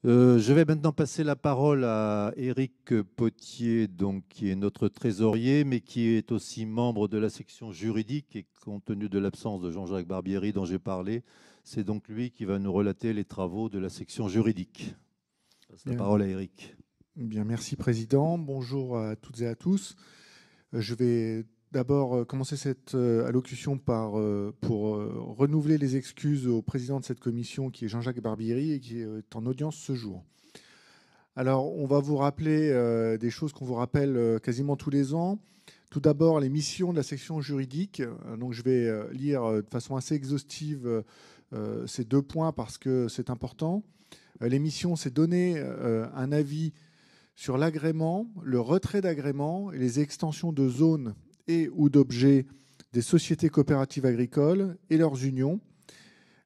Je vais maintenant passer la parole à Éric Potier, donc, qui est notre trésorier, mais qui est aussi membre de la section juridique. Et compte tenu de l'absence de Jean-Jacques Barbieri dont j'ai parlé, c'est donc lui qui va nous relater les travaux de la section juridique. Je passe la Bien, parole à Éric. bien, merci Président. Bonjour à toutes et à tous. Je vais d'abord commencer cette allocution pour renouveler les excuses au président de cette commission qui est Jean-Jacques Barbieri et qui est en audience ce jour. Alors, on va vous rappeler des choses qu'on vous rappelle quasiment tous les ans. Tout d'abord, les missions de la section juridique. Donc, je vais lire de façon assez exhaustive ces deux points parce que c'est important. Les missions, c'est donner un avis sur l'agrément, le retrait d'agrément et les extensions de zones et ou d'objets des sociétés coopératives agricoles et leurs unions,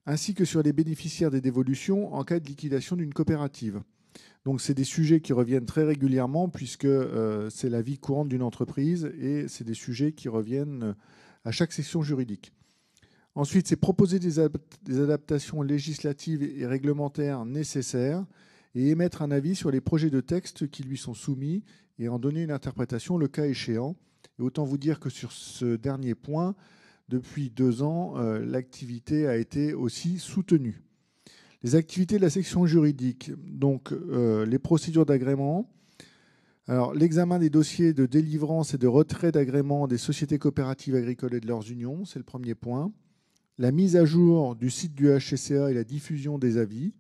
ainsi que sur les bénéficiaires des dévolutions en cas de liquidation d'une coopérative. Donc, c'est des sujets qui reviennent très régulièrement puisque c'est la vie courante d'une entreprise et c'est des sujets qui reviennent à chaque section juridique. Ensuite, c'est proposer des adaptations législatives et réglementaires nécessaires et émettre un avis sur les projets de texte qui lui sont soumis et en donner une interprétation le cas échéant. Et autant vous dire que sur ce dernier point, depuis 2 ans, l'activité a été aussi soutenue. Les activités de la section juridique, donc les procédures d'agrément, alors l'examen des dossiers de délivrance et de retrait d'agrément des sociétés coopératives agricoles et de leurs unions, c'est le premier point. La mise à jour du site du HCCA et la diffusion des avis.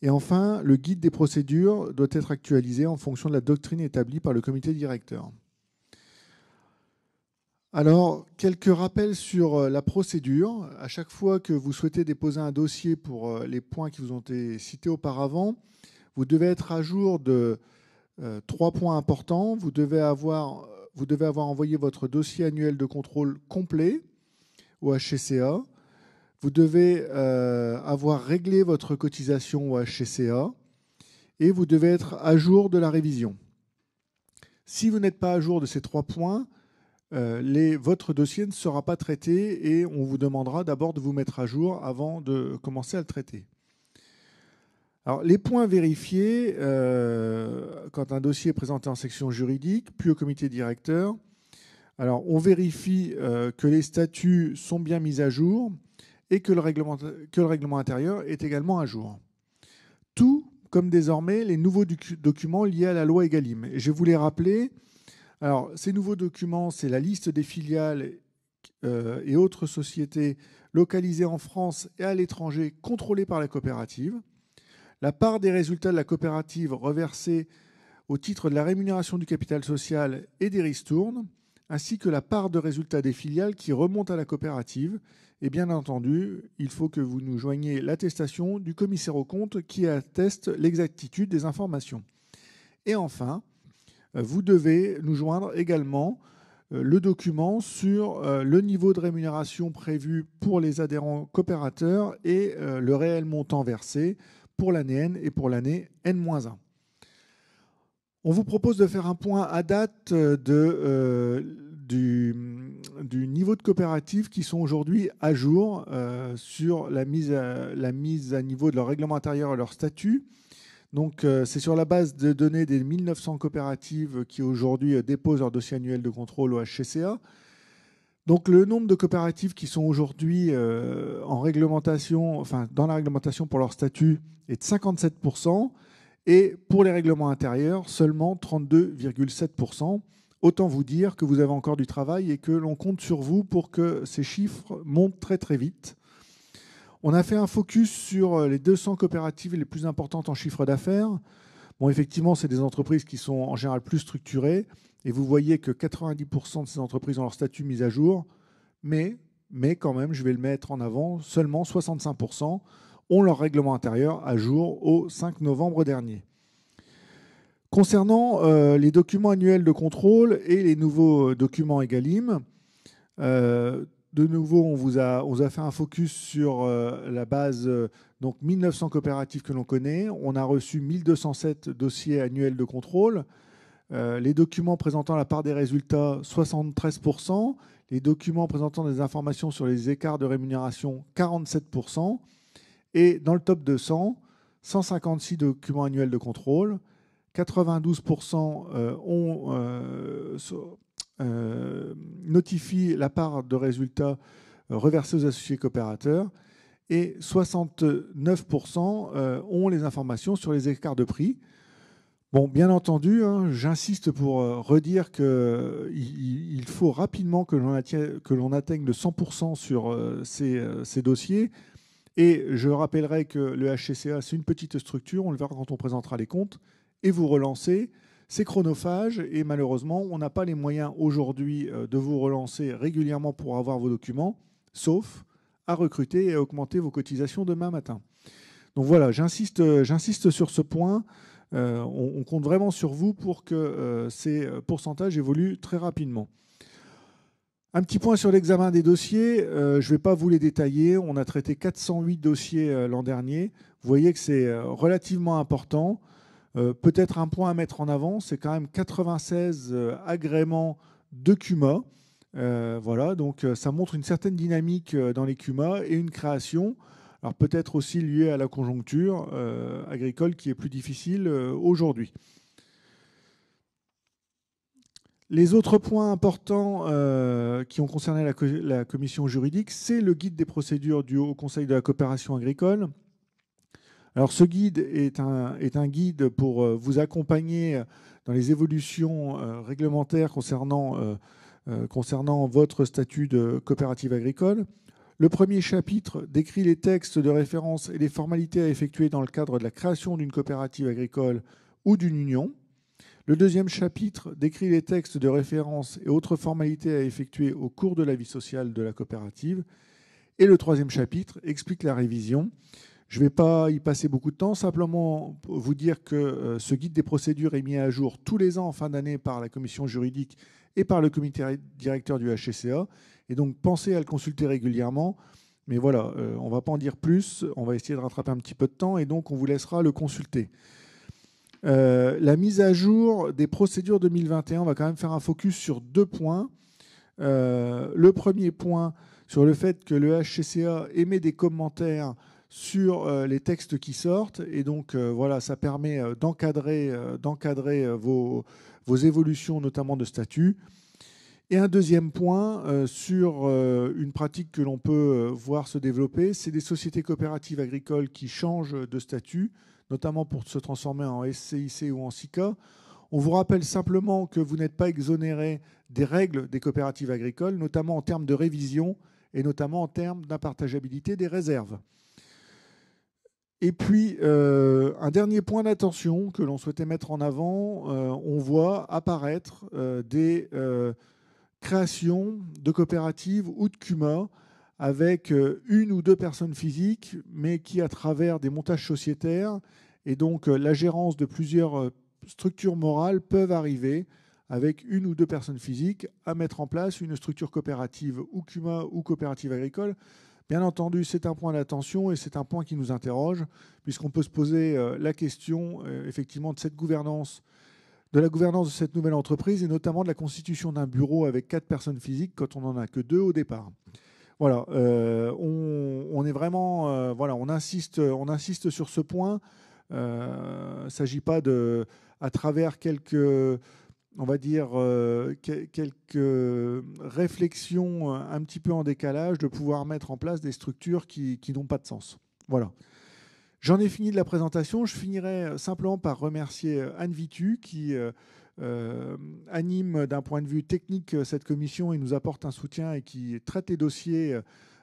Et enfin, le guide des procédures doit être actualisé en fonction de la doctrine établie par le comité directeur. Alors, quelques rappels sur la procédure. À chaque fois que vous souhaitez déposer un dossier pour les points qui vous ont été cités auparavant, vous devez être à jour de 3 points importants. Vous devez avoir envoyé votre dossier annuel de contrôle complet au HCCA. Vous devez avoir réglé votre cotisation au HCCA et vous devez être à jour de la révision. Si vous n'êtes pas à jour de ces 3 points, votre dossier ne sera pas traité et on vous demandera d'abord de vous mettre à jour avant de commencer à le traiter. Alors, les points vérifiés quand un dossier est présenté en section juridique, puis au comité directeur. Alors, on vérifie que les statuts sont bien mis à jour et que le règlement intérieur est également à jour. Tout comme désormais les nouveaux documents liés à la loi Egalim. Et je vais vous les rappeler. Alors, ces nouveaux documents, c'est la liste des filiales et autres sociétés localisées en France et à l'étranger contrôlées par la coopérative, la part des résultats de la coopérative reversés au titre de la rémunération du capital social et des ristournes, ainsi que la part de résultats des filiales qui remontent à la coopérative. Et bien entendu, il faut que vous nous joigniez l'attestation du commissaire aux comptes qui atteste l'exactitude des informations. Et enfin, vous devez nous joindre également le document sur le niveau de rémunération prévu pour les adhérents coopérateurs et le réel montant versé pour l'année N et pour l'année N-1. On vous propose de faire un point à date du niveau de coopératives qui sont aujourd'hui à jour sur la mise à niveau de leur règlement intérieur et leur statut. Donc, c'est sur la base de données des 1900 coopératives qui aujourd'hui déposent leur dossier annuel de contrôle au HCCA. Donc, le nombre de coopératives qui sont aujourd'hui dans la réglementation pour leur statut est de 57%. Et pour les règlements intérieurs, seulement 32,7%. Autant vous dire que vous avez encore du travail et que l'on compte sur vous pour que ces chiffres montent très très vite. On a fait un focus sur les 200 coopératives les plus importantes en chiffre d'affaires. Bon, effectivement, c'est des entreprises qui sont en général plus structurées. Et vous voyez que 90% de ces entreprises ont leur statut mis à jour. Mais quand même, je vais le mettre en avant, seulement 65% ont leur règlement intérieur à jour au 5 novembre dernier. Concernant les documents annuels de contrôle et les nouveaux documents Egalim, de nouveau, on vous a fait un focus sur la base, donc 1900 coopératives que l'on connaît. On a reçu 1207 dossiers annuels de contrôle. Les documents présentant la part des résultats, 73%. Les documents présentant des informations sur les écarts de rémunération, 47%. Et dans le top 200, 156 documents annuels de contrôle, 92% notifient la part de résultats reversés aux associés coopérateurs et 69% ont les informations sur les écarts de prix. Bon, bien entendu, hein, j'insiste pour redire qu'il faut rapidement que l'on atteigne le 100% sur ces dossiers. Et je rappellerai que le HCCA, c'est une petite structure, on le verra quand on présentera les comptes, et vous relancez, c'est chronophage, et malheureusement, on n'a pas les moyens aujourd'hui de vous relancer régulièrement pour avoir vos documents, sauf à recruter et à augmenter vos cotisations demain matin. Donc voilà, j'insiste sur ce point. On compte vraiment sur vous pour que ces pourcentages évoluent très rapidement. Un petit point sur l'examen des dossiers. Je ne vais pas vous les détailler. On a traité 408 dossiers l'an dernier. Vous voyez que c'est relativement important. Peut-être un point à mettre en avant, c'est quand même 96 agréments de CUMA. Voilà, donc ça montre une certaine dynamique dans les CUMA et une création. Alors peut-être aussi lié à la conjoncture agricole qui est plus difficile aujourd'hui. Les autres points importants qui ont concerné la commission juridique, c'est le guide des procédures du Haut Conseil de la coopération agricole. Alors ce guide est un guide pour vous accompagner dans les évolutions réglementaires concernant votre statut de coopérative agricole. Le premier chapitre décrit les textes de référence et les formalités à effectuer dans le cadre de la création d'une coopérative agricole ou d'une union. Le deuxième chapitre décrit les textes de référence et autres formalités à effectuer au cours de la vie sociale de la coopérative. Et le troisième chapitre explique la révision. Je ne vais pas y passer beaucoup de temps, simplement vous dire que ce guide des procédures est mis à jour tous les ans en fin d'année par la commission juridique et par le comité directeur du HCCA. Et donc, pensez à le consulter régulièrement. Mais voilà, on ne va pas en dire plus. On va essayer de rattraper un petit peu de temps et donc on vous laissera le consulter. La mise à jour des procédures 2021, on va quand même faire un focus sur 2 points. Le premier point, sur le fait que le HCCA émet des commentaires sur les textes qui sortent. Et donc, voilà, ça permet d'encadrer vos évolutions, notamment de statut. Et un deuxième point sur une pratique que l'on peut voir se développer, c'est des sociétés coopératives agricoles qui changent de statut, notamment pour se transformer en SCIC ou en SICA. On vous rappelle simplement que vous n'êtes pas exonéré des règles des coopératives agricoles, notamment en termes de révision et notamment en termes d'impartageabilité des réserves. Et puis, un dernier point d'attention que l'on souhaitait mettre en avant, on voit apparaître des création de coopératives ou de CUMA avec une ou deux personnes physiques, mais qui, à travers des montages sociétaires et donc la gérance de plusieurs structures morales, peuvent arriver avec une ou deux personnes physiques à mettre en place une structure coopérative ou CUMA ou coopérative agricole. Bien entendu, c'est un point d'attention et c'est un point qui nous interroge, puisqu'on peut se poser la question effectivement de cette gouvernance, de la gouvernance de cette nouvelle entreprise et notamment de la constitution d'un bureau avec 4 personnes physiques quand on n'en a que 2 au départ. Voilà, on est vraiment, voilà, on insiste sur ce point. Il ne s'agit pas de, à travers quelques, on va dire, quelques réflexions un petit peu en décalage, de pouvoir mettre en place des structures qui n'ont pas de sens. Voilà. J'en ai fini de la présentation. Je finirai simplement par remercier Anne Vitu qui anime d'un point de vue technique cette commission et nous apporte un soutien et qui traite les dossiers,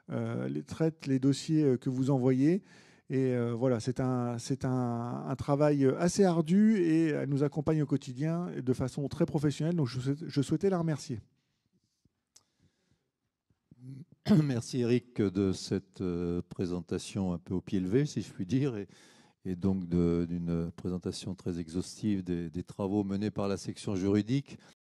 que vous envoyez. Et voilà, c'est un travail assez ardu et elle nous accompagne au quotidien de façon très professionnelle. Donc je souhaitais la remercier. Merci Eric de cette présentation un peu au pied levé, si je puis dire, et donc d'une présentation très exhaustive des travaux menés par la section juridique.